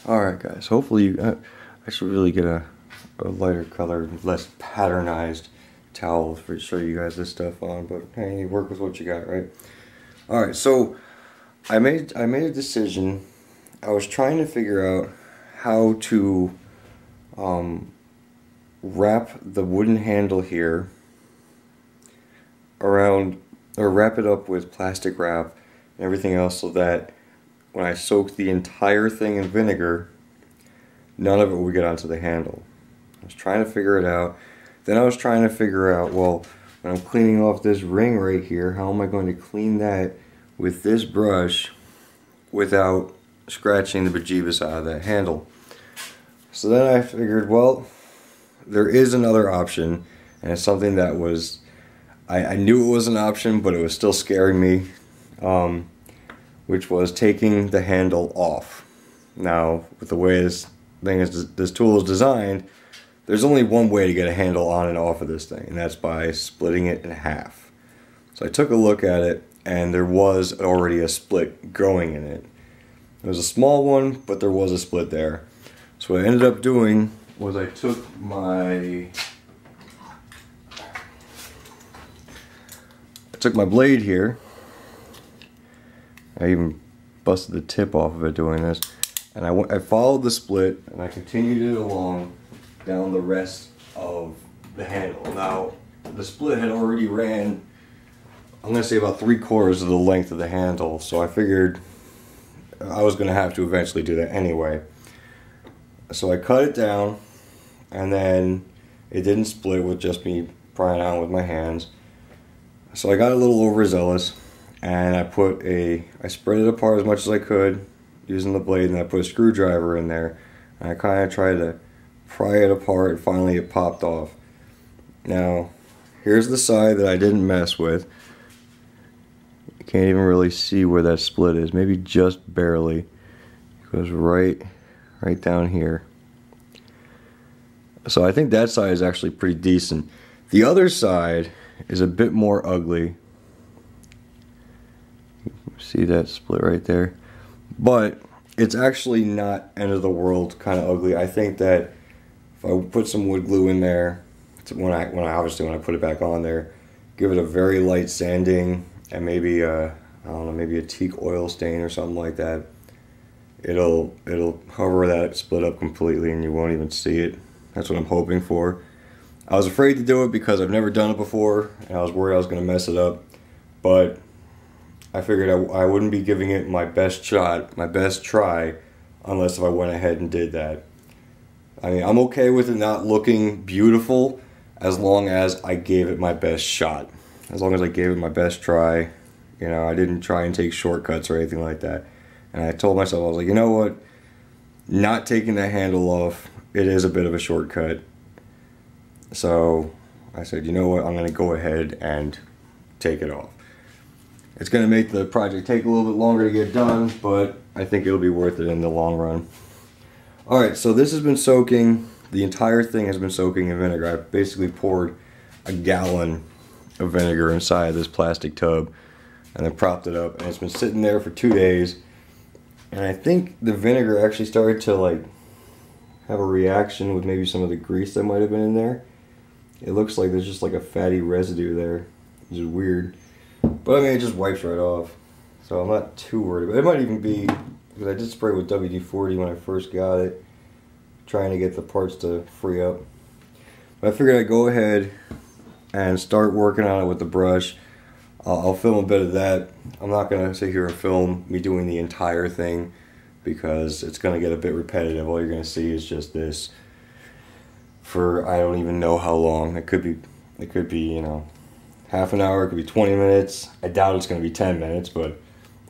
Alright guys, hopefully I should really get a lighter color, less patternized towel for show you guys this stuff on, but hey, you work with what you got, right? Alright, so I made a decision. I was trying to figure out how to wrap the wooden handle here around, or wrap it up with plastic wrap and everything else, so that when I soak the entire thing in vinegar, none of it would get onto the handle. I was trying to figure it out. Then I was trying to figure out, well, when I'm cleaning off this ring right here, how am I going to clean that with this brush without scratching the bejeebus out of that handle? So then I figured, well, there is another option, and it's something that was, I knew it was an option, but it was still scaring me, which was taking the handle off. Now, with the way this tool is designed, there's only one way to get a handle on and off of this thing, and that's by splitting it in half. So I took a look at it, and there was already a split going in it. It was a small one, but there was a split there. So what I ended up doing was I took my blade here. I even busted the tip off of it doing this, and I followed the split and I continued it along down the rest of the handle. Now the split had already ran, I'm going to say, about 3/4 of the length of the handle, so I figured I was going to have to eventually do that anyway. So I cut it down, and then it didn't split with just me prying on with my hands. So I got a little overzealous, and I spread it apart as much as I could using the blade, and I put a screwdriver in there, and I kind of tried to pry it apart, and finally it popped off. Now, here's the side that I didn't mess with. You can't even really see where that split is, maybe just barely. It goes right down here. So I think that side is actually pretty decent. The other side is a bit more ugly. See that split right there? But it's actually not end of the world kind of ugly. I think that if I put some wood glue in there, when I put it back on there, give it a very light sanding, and maybe I don't know, maybe a teak oil stain or something like that, it'll cover that split up completely and you won't even see it. That's what I'm hoping for. I was afraid to do it because I've never done it before, and I was worried I was going to mess it up, but I figured I wouldn't be giving it my best shot, my best try, unless if I went ahead and did that. I mean, I'm okay with it not looking beautiful as long as I gave it my best shot. As long as I gave it my best try. You know, I didn't try and take shortcuts or anything like that. And I told myself, I was like, you know what? Not taking the handle off, it is a bit of a shortcut. So I said, you know what? I'm going to go ahead and take it off. It's going to make the project take a little bit longer to get done, but I think it'll be worth it in the long run. Alright, so this has been soaking, the entire thing has been soaking in vinegar. I basically poured a gallon of vinegar inside this plastic tub and then propped it up, and it's been sitting there for 2 days. And I think the vinegar actually started to like have a reaction with maybe some of the grease that might have been in there. It looks like there's just like a fatty residue there, which is weird. But I mean, it just wipes right off, so I'm not too worried about it. It might even be because I did spray with WD-40 when I first got it, trying to get the parts to free up. But I figured I'd go ahead and start working on it with the brush. I'll film a bit of that. I'm not going to sit here and film me doing the entire thing because it's going to get a bit repetitive. All you're going to see is just this for I don't even know how long. It could be, you know, half an hour, it could be 20 minutes. I doubt it's going to be 10 minutes, but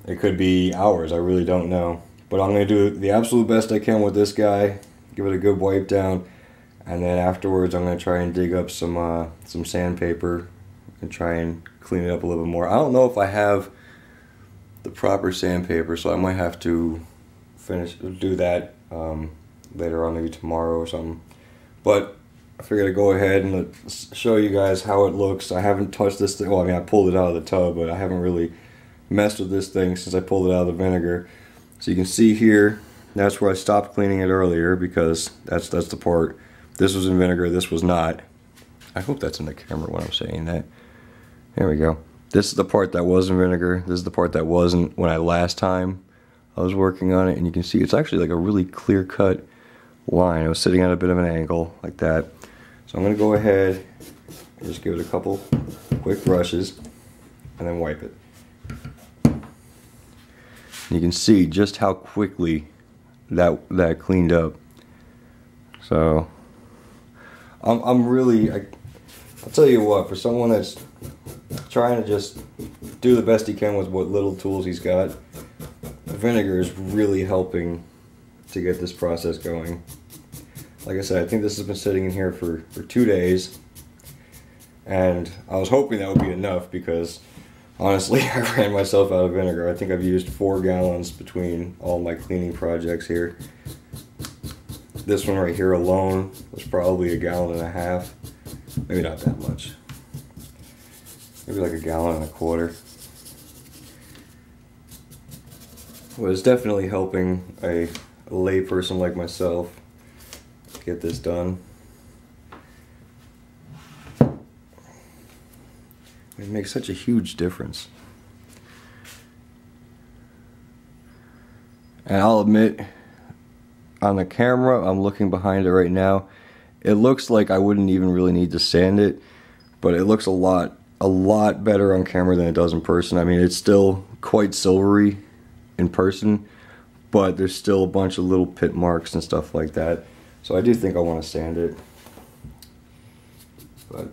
it could be hours. I really don't know. But I'm going to do the absolute best I can with this guy, give it a good wipe down, and then afterwards I'm going to try and dig up some sandpaper and try and clean it up a little bit more. I don't know if I have the proper sandpaper, so I might have to do that later on, maybe tomorrow or something. But I figured I'd go ahead and show you guys how it looks. I haven't touched this thing. Well, I mean, I pulled it out of the tub, but I haven't really messed with this thing since I pulled it out of the vinegar. So you can see here That's where I stopped cleaning it earlier, because that's the part. This was in vinegar, this was not. I hope that's in the camera when I'm saying that. There we go. This is the part that was in vinegar. This is the part that wasn't when last time I was working on it. And you can see it's actually like a really clear-cut line. I was sitting at a bit of an angle like that. So I'm going to go ahead and just give it a couple quick brushes and then wipe it. And you can see just how quickly that cleaned up. So I'm really, I'll tell you what, for someone that's trying to just do the best he can with what little tools he's got, vinegar is really helping to get this process going. Like I said, I think this has been sitting in here for 2 days, and I was hoping that would be enough, because honestly I ran myself out of vinegar. I think I've used 4 gallons between all my cleaning projects here. This one right here alone was probably 1.5 gallons. Maybe not that much. Maybe like 1.25 gallons. Well, it's definitely helping a lay person like myself get this done. It makes such a huge difference. And I'll admit, on the camera, I'm looking behind it right now, it looks like I wouldn't even really need to sand it, but it looks a lot better on camera than it does in person. I mean, it's still quite silvery in person, but there's still a bunch of little pit marks and stuff like that. So I do think I want to sand it, but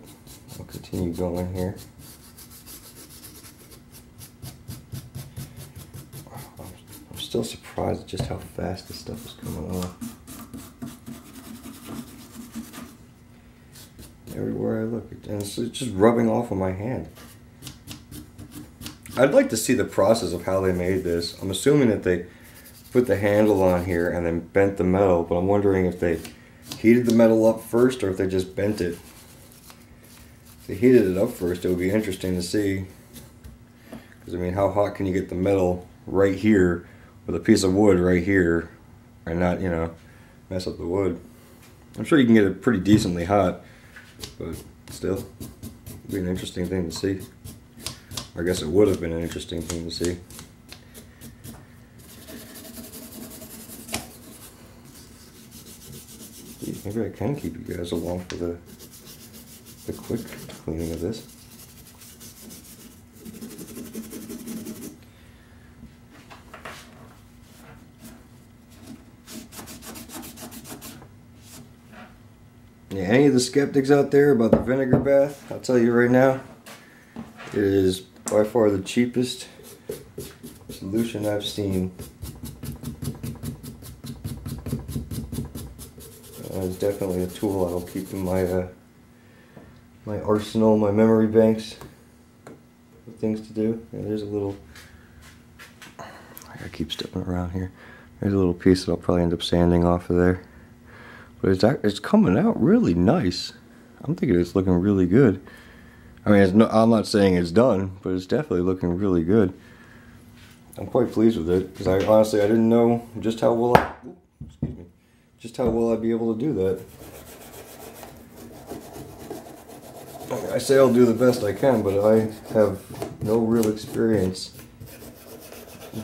I'll continue going here. I'm still surprised at just how fast this stuff is coming off. Everywhere I look, and it's just rubbing off on my hand. I'd like to see the process of how they made this. I'm assuming that they put the handle on here and then bent the metal, but I'm wondering if they heated the metal up first or if they just bent it. If they heated it up first, it would be interesting to see. Because I mean, how hot can you get the metal right here with a piece of wood right here and not, you know, mess up the wood? I'm sure you can get it pretty decently hot, but still, it'd be an interesting thing to see. I guess it would have been an interesting thing to see. Maybe I can keep you guys along for the quick cleaning of this. Yeah, any of the skeptics out there about the vinegar bath, I'll tell you right now, it is by far the cheapest solution I've seen. It's definitely a tool I'll keep in my my arsenal, my memory banks of things to do. Yeah, there's a little, I keep stepping around here. There's a little piece that I'll probably end up sanding off of there. But it's coming out really nice. I'm thinking it's looking really good. I mean, I'm not saying it's done, but it's definitely looking really good. I'm quite pleased with it, because I honestly didn't know just how well I'd be able to do that. I say I'll do the best I can, but I have no real experience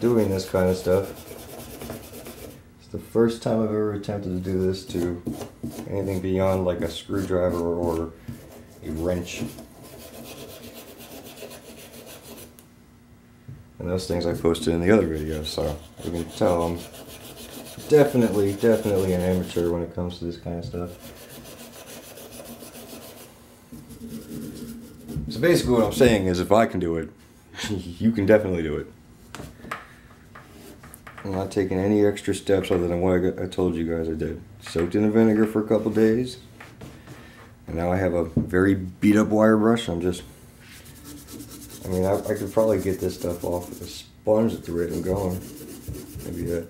doing this kind of stuff. It's the first time I've ever attempted to do this to anything beyond like a screwdriver or a wrench. And those things I posted in the other video, so you can tell I'm definitely an amateur when it comes to this kind of stuff. So basically what I'm saying is, if I can do it, you can definitely do it. I'm not taking any extra steps other than what I told you guys I did. Soaked in the vinegar for a couple days, and now I have a very beat up wire brush. I could probably get this stuff off with a sponge at the rate I'm going. Maybe a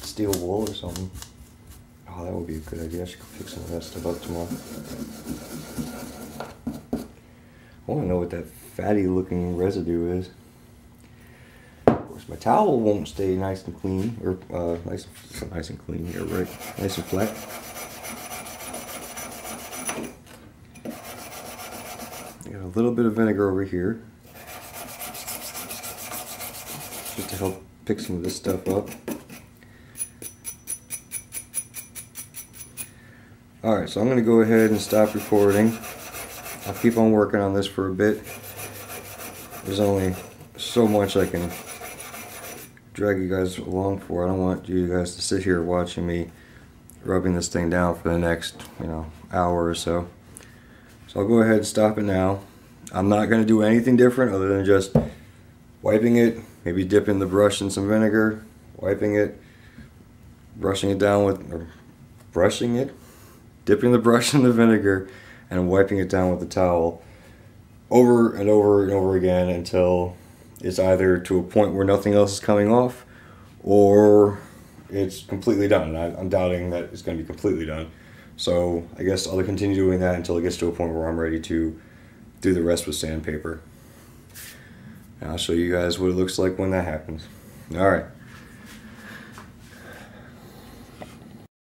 steel wool or something. Oh, that would be a good idea. I should go pick some of that stuff up tomorrow. I want to know what that fatty looking residue is. Of course, My towel won't stay nice and clean, or nice and clean here, right? Nice and flat. I got a little bit of vinegar over here, just to help pick some of this stuff up. Alright, so I'm going to go ahead and stop recording. I'll keep on working on this for a bit. There's only so much I can drag you guys along for. I don't want you guys to sit here watching me rubbing this thing down for the next, hour or so. So I'll go ahead and stop it now. I'm not going to do anything different other than just wiping it, maybe dipping the brush in some vinegar, wiping it, brushing it down with, or brushing it, dipping the brush in the vinegar, and wiping it down with the towel over and over and over again until it's either to a point where nothing else is coming off or it's completely done. I'm doubting that it's going to be completely done. So I guess I'll continue doing that until it gets to a point where I'm ready to do the rest with sandpaper. And I'll show you guys what it looks like when that happens. Alright.